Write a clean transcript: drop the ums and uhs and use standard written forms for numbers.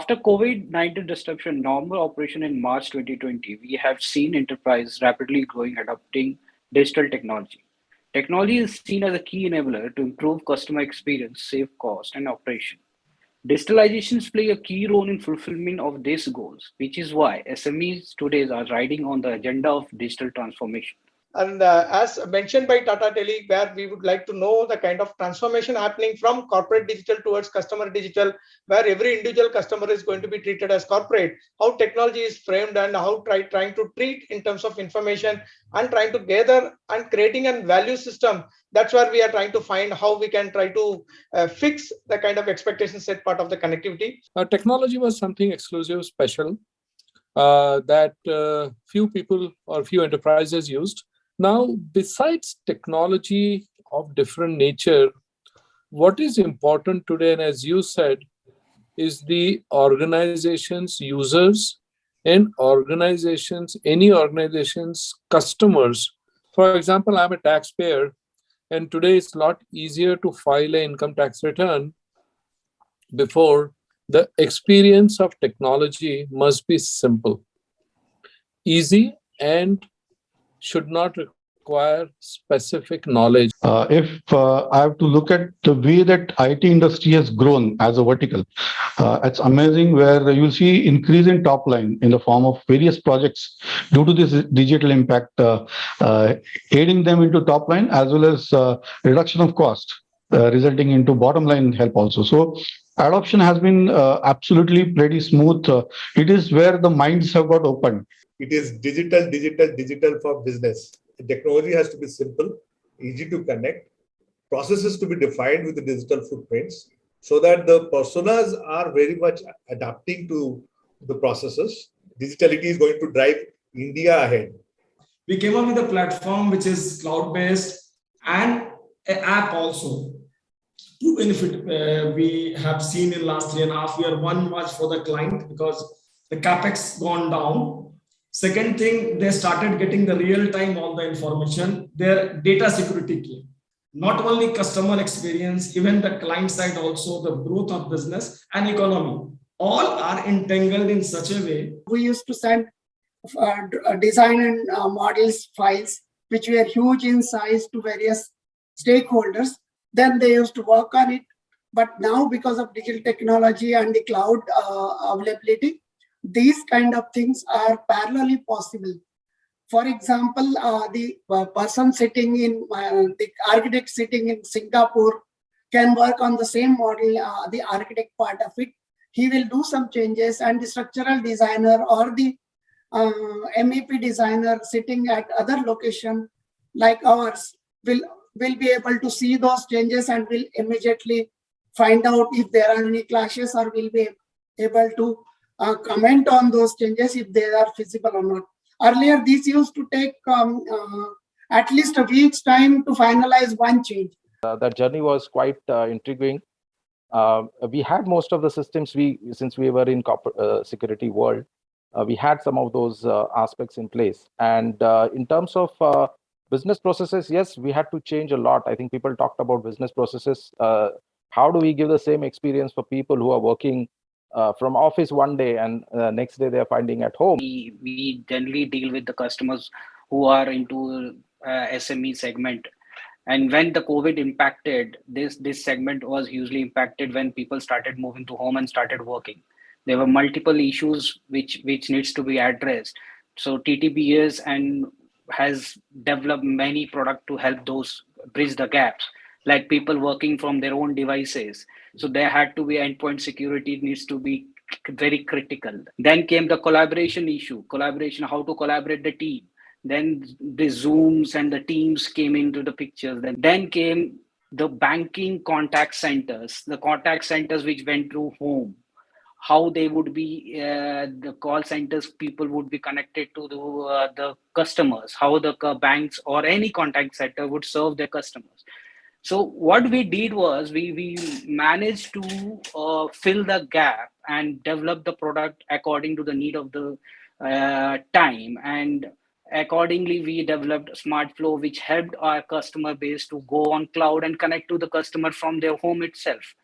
After COVID-19 disruption, normal operation in March 2020, we have seen enterprise rapidly growing, adopting digital technology. Technology is seen as a key enabler to improve customer experience, save cost, and operation. Digitalizations play a key role in fulfillment of these goals, which is why SMEs today are riding on the agenda of digital transformation. And as mentioned by Tata Tele, where we would like to know the kind of transformation happening from corporate digital towards customer digital, where every individual customer is going to be treated as corporate, how technology is framed and how trying to treat in terms of information and trying to gather and creating a value system. That's where we are trying to find how we can try to fix the kind of expectation set part of the connectivity. Technology was something exclusive, special, that few people or few enterprises used. Now, besides technology of different nature, what is important today, and as you said, is the organization's users and any organization's customers. For example, I'm a taxpayer, and today it's a lot easier to file an income tax return. Before, the experience of technology must be simple, easy, and should not require specific knowledge. If I have to look at the way that IT industry has grown as a vertical, it's amazing where you'll see increase in top line in the form of various projects due to this digital impact, aiding them into top line as well as reduction of cost, resulting into bottom line help also. So adoption has been absolutely pretty smooth. It is where the minds have got opened. It is digital for business. The technology has to be simple, easy to connect, processes to be defined with the digital footprints so that the personas are very much adapting to the processes. Digitality is going to drive India ahead. We came up with a platform which is cloud-based and an app also. Two benefit we have seen in last 3.5 years. One was for the client because the capex gone down. Second thing, they started getting the real-time all the information. Their data security came. Not only customer experience, even the client side also, the growth of business and economy, all are entangled in such a way. We used to send design and models files, which were huge in size, to various stakeholders. Then they used to work on it. But now, because of digital technology and the cloud availability, these kind of things are parallelly possible. For example, the person sitting in, the architect sitting in Singapore can work on the same model, the architect part of it. He will do some changes, and the structural designer or the MEP designer sitting at other location like ours will be able to see those changes and will immediately find out if there are any clashes, or will be able to comment on those changes if they are feasible or not. Earlier, these used to take at least a week's time to finalize one change. That journey was quite intriguing. We had most of the systems, since we were in corporate security world, we had some of those aspects in place. And in terms of business processes, yes, we had to change a lot. I think people talked about business processes. How do we give the same experience for people who are working from office one day and next day they're finding at home? We generally deal with the customers who are into SME segment. And when the COVID impacted, this segment was hugely impacted when people started moving to home and started working. There were multiple issues which needs to be addressed. So TTBS and has developed many products to help those bridge the gaps, like people working from their own devices. So there had to be endpoint security needs to be very critical. Then came the collaboration issue, how to collaborate the team. Then the Zooms and the Teams came into the picture. Then came the banking contact centers, which went through home. How they would be, the call centers people would be connected to the customers, how the banks or any contact center would serve their customers. So what we did was we managed to fill the gap and develop the product according to the need of the time. And accordingly, we developed Smart Flow, which helped our customer base to go on cloud and connect to the customer from their home itself.